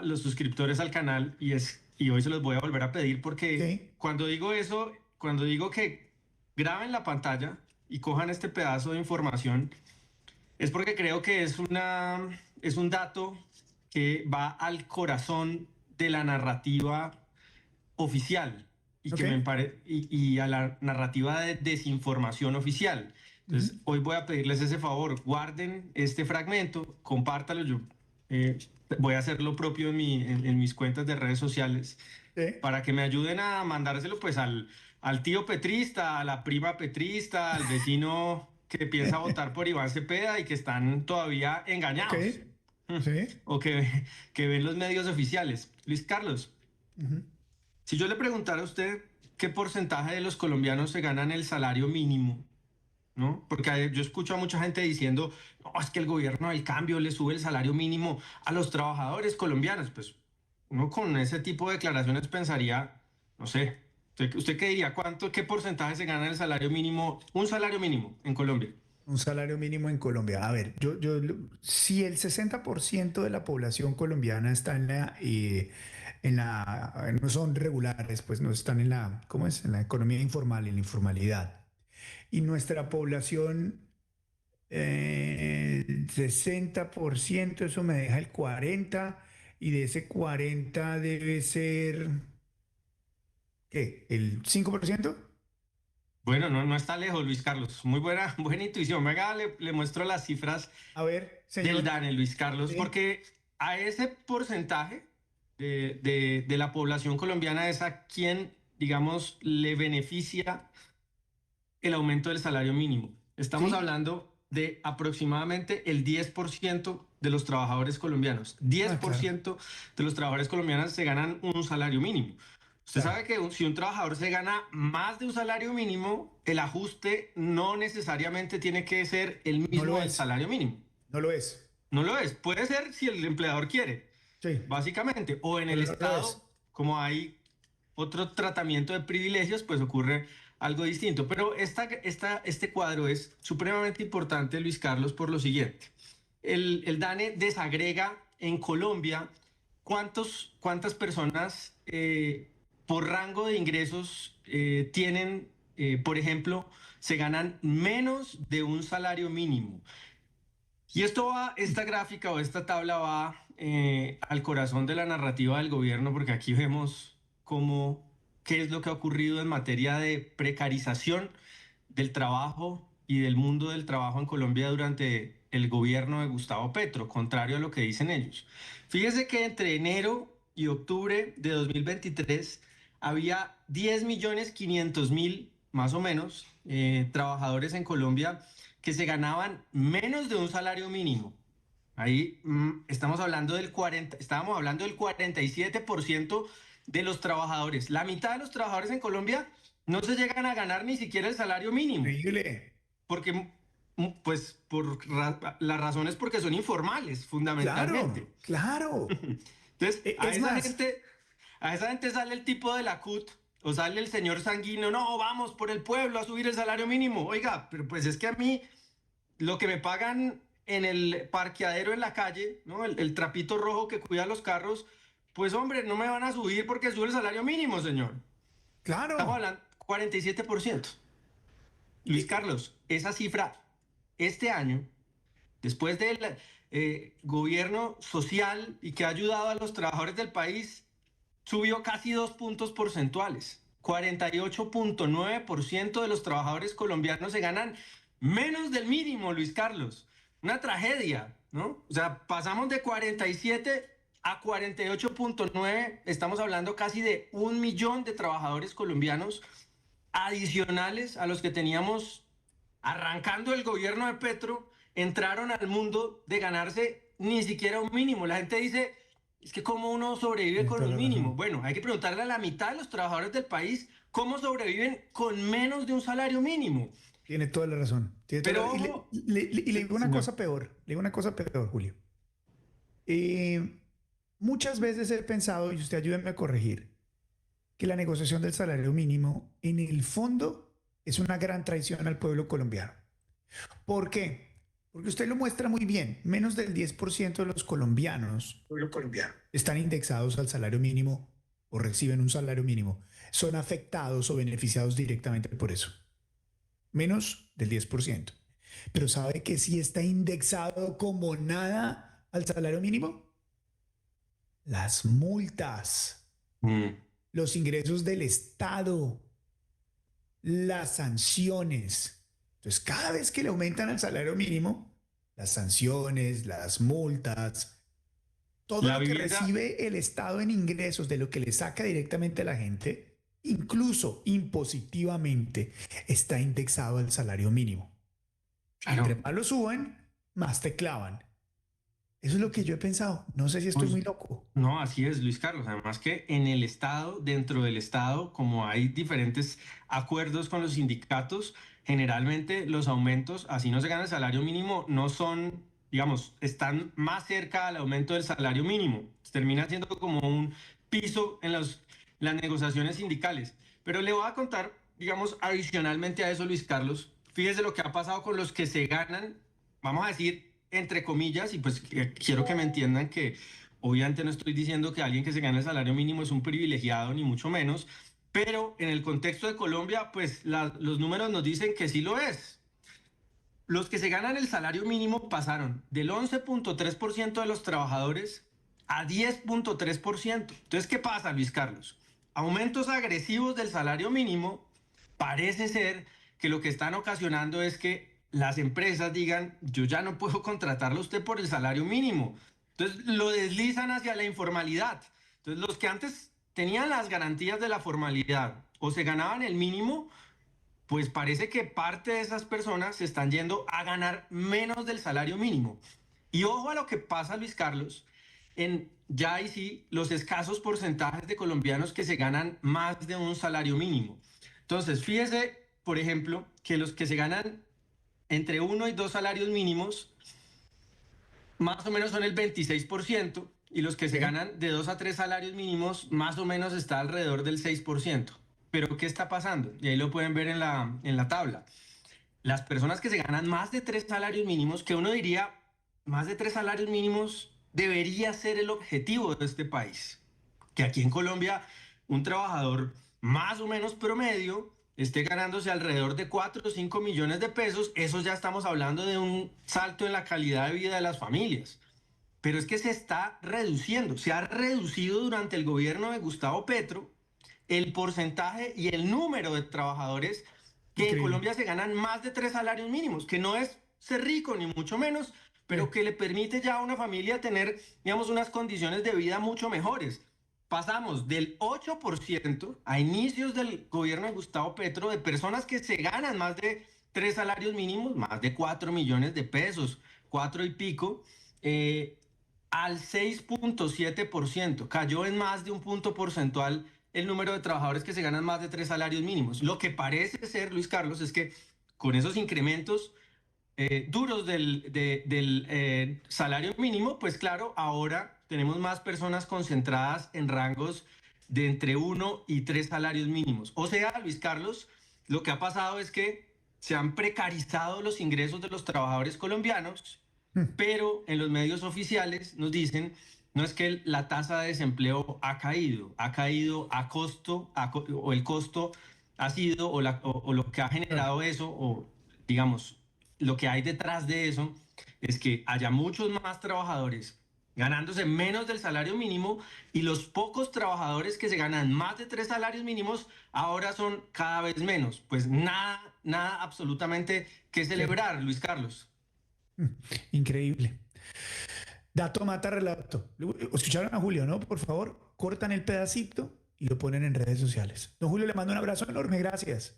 los suscriptores al canal y hoy se los voy a volver a pedir porque Sí, cuando digo eso, cuando digo que graben la pantalla y cojan este pedazo de información, es porque creo que es un dato que va al corazón de la narrativa oficial y ok. y a la narrativa de desinformación oficial. Ujú. Entonces, hoy voy a pedirles ese favor, guarden este fragmento, compártalo. Yo eh, voy a hacer lo propio en mis cuentas de redes sociales Sí, para que me ayuden a mandárselo pues al tío petrista, a la prima petrista, al vecino que piensa votar por Iván Cepeda y que están todavía ok. engañados. Sí. O que ven los medios oficiales. Luis Carlos, Ujú. si yo le preguntara a usted qué porcentaje de los colombianos se ganan el salario mínimo, ¿no? Porque yo escucho a mucha gente diciendo, no, es que el gobierno del cambio le sube el salario mínimo a los trabajadores colombianos. Pues uno con ese tipo de declaraciones pensaría, no sé, ¿usted qué diría? ¿Qué porcentaje se gana el salario mínimo, un salario mínimo en Colombia? Un salario mínimo en Colombia. A ver, si el 60% de la población colombiana está no son regulares, pues no están en la, ¿cómo es? En la economía informal, en la informalidad. Y nuestra población, 60%, eso me deja el 40%, y de ese 40 debe ser, ¿qué? ¿El 5%? Bueno, no está lejos, Luis Carlos. Muy buena, buena intuición. Venga, le muestro las cifras A ver, del señor. DANE, Luis Carlos, Sí. porque a ese porcentaje de la población colombiana es a quien, digamos, le beneficia el aumento del salario mínimo. Estamos ¿Sí? hablando de aproximadamente el 10% de los trabajadores colombianos. diez Ah, por claro, ciento de los trabajadores colombianos se ganan un salario mínimo. Usted claro. sabe que si un trabajador se gana más de un salario mínimo, el ajuste no necesariamente tiene que ser el No lo mismo del es, salario mínimo. no lo es. No lo es. Puede ser si el empleador quiere, Sí, básicamente. O en el pero no lo es. Estado, como hay otro tratamiento de privilegios, pues ocurre algo distinto. Pero este cuadro es supremamente importante, Luis Carlos, por lo siguiente. El DANE desagrega en Colombia cuántas personas por rango de ingresos tienen, por ejemplo, se ganan menos de un salario mínimo. Y esta gráfica o esta tabla va al corazón de la narrativa del gobierno, porque aquí vemos qué es lo que ha ocurrido en materia de precarización del trabajo y del mundo del trabajo en Colombia durante el gobierno de Gustavo Petro, contrario a lo que dicen ellos. Fíjese que entre enero y octubre de 2023 había 10.500.000, más o menos, trabajadores en Colombia que se ganaban menos de un salario mínimo. Ahí estamos hablando estábamos hablando del 47% de los trabajadores. La mitad de los trabajadores en Colombia no se llegan a ganar ni siquiera el salario mínimo, Increíble. porque pues las razones porque son informales, fundamentalmente. Claro, claro. Entonces, Es más, a esa gente sale el tipo de la CUT o sale el señor Sanguino, no, vamos por el pueblo a subir el salario mínimo. Oiga, pero pues es que a mí lo que me pagan en el parqueadero en la calle, ¿no? El trapito rojo que cuida los carros, pues hombre, no me van a subir porque sube el salario mínimo, señor. Estamos claro. hablando 47%. Luis Eh, Carlos, esa cifra este año, después del gobierno social y que ha ayudado a los trabajadores del país, subió casi 2 puntos porcentuales. 48,9% de los trabajadores colombianos se ganan menos del mínimo, Luis Carlos. Una tragedia, ¿no? O sea, pasamos de 47 a 48,9. Estamos hablando casi de 1 millón de trabajadores colombianos adicionales a los que teníamos arrancando el gobierno de Petro, entraron al mundo de ganarse ni siquiera un mínimo. La gente dice, es que cómo uno sobrevive Tiene con toda un la mínimo. razón. Bueno, hay que preguntarle a la mitad de los trabajadores del país cómo sobreviven con menos de un salario mínimo. Tiene toda la razón. Pero ojo, Y le digo una señor. cosa peor. Le digo una cosa peor, Julio. Eh, Muchas veces he pensado, y usted ayúdeme a corregir, que la negociación del salario mínimo, en el fondo, es una gran traición al pueblo colombiano. ¿Por qué? Porque usted lo muestra muy bien. Menos del 10% de los colombianos, pueblo colombiano, están indexados al salario mínimo o reciben un salario mínimo. Son afectados o beneficiados directamente por eso. Menos del 10%. Pero ¿sabe que sí está indexado como nada al salario mínimo? Las multas, Mm, los ingresos del Estado, las sanciones. Entonces, cada vez que le aumentan el salario mínimo, las sanciones, las multas, todo La lo que vivienda, recibe el Estado en ingresos de lo que le saca directamente a la gente, incluso impositivamente, está indexado al salario mínimo. Y entre claro, más lo suban, más te clavan. Eso es lo que yo he pensado. No sé si estoy pues muy loco. no, así es, Luis Carlos. Además que en el Estado, dentro del Estado, como hay diferentes acuerdos con los sindicatos, generalmente los aumentos, así no se gana el salario mínimo, no son, digamos, están más cerca al aumento del salario mínimo. Termina siendo como un piso en las negociaciones sindicales. Pero le voy a contar, digamos, adicionalmente a eso, Luis Carlos, fíjese lo que ha pasado con los que se ganan, vamos a decir, entre comillas, y pues quiero que me entiendan que obviamente no estoy diciendo que alguien que se gane el salario mínimo es un privilegiado, ni mucho menos, pero en el contexto de Colombia, pues los números nos dicen que sí lo es. Los que se ganan el salario mínimo pasaron del 11.3% de los trabajadores a 10.3%. Entonces, ¿qué pasa, Luis Carlos? Aumentos agresivos del salario mínimo parece ser que lo que están ocasionando es que las empresas digan, yo ya no puedo contratarlo a usted por el salario mínimo. Entonces, lo deslizan hacia la informalidad. Entonces, los que antes tenían las garantías de la formalidad o se ganaban el mínimo, pues parece que parte de esas personas se están yendo a ganar menos del salario mínimo. Y ojo a lo que pasa, Luis Carlos, en ya y sí los escasos porcentajes de colombianos que se ganan más de un salario mínimo. Entonces, fíjese, por ejemplo, que los que se ganan entre uno y dos salarios mínimos, más o menos son el 26%, y los que se ¿Sí? ganan de dos a tres salarios mínimos, más o menos está alrededor del 6%. Pero ¿qué está pasando? Y ahí lo pueden ver en la tabla. Las personas que se ganan más de tres salarios mínimos, que uno diría, más de tres salarios mínimos debería ser el objetivo de este país. Que aquí en Colombia un trabajador más o menos promedio esté ganándose alrededor de 4 o 5 millones de pesos, eso ya estamos hablando de un salto en la calidad de vida de las familias. Pero es que se está reduciendo, se ha reducido durante el gobierno de Gustavo Petro el porcentaje y el número de trabajadores que en Increíble. Colombia se ganan más de tres salarios mínimos, que no es ser rico ni mucho menos, pero Sí. que le permite ya a una familia tener, digamos, unas condiciones de vida mucho mejores. Pasamos del 8% a inicios del gobierno de Gustavo Petro de personas que se ganan más de tres salarios mínimos, más de 4 millones de pesos, cuatro y pico, eh, al 6.7%. Cayó en más de un punto porcentual el número de trabajadores que se ganan más de tres salarios mínimos. Lo que parece ser, Luis Carlos, es que con esos incrementos duros del salario mínimo, pues claro, ahora tenemos más personas concentradas en rangos de entre uno y tres salarios mínimos. O sea, Luis Carlos, lo que ha pasado es que se han precarizado los ingresos de los trabajadores colombianos, Mm. pero en los medios oficiales nos dicen, no es que la tasa de desempleo ha caído a costo, o el costo ha sido, o lo que ha Claro. generado eso, o digamos, lo que hay detrás de eso, es que haya muchos más trabajadores ganándose menos del salario mínimo, y los pocos trabajadores que se ganan más de tres salarios mínimos ahora son cada vez menos. Pues nada, nada absolutamente que Cierto. celebrar, Luis Carlos. Mm. Increíble. Dato mata relato. Escucharon a Julio, ¿no? Por favor, cortan el pedacito y lo ponen en redes sociales. Don Julio, le mando un abrazo enorme. Gracias.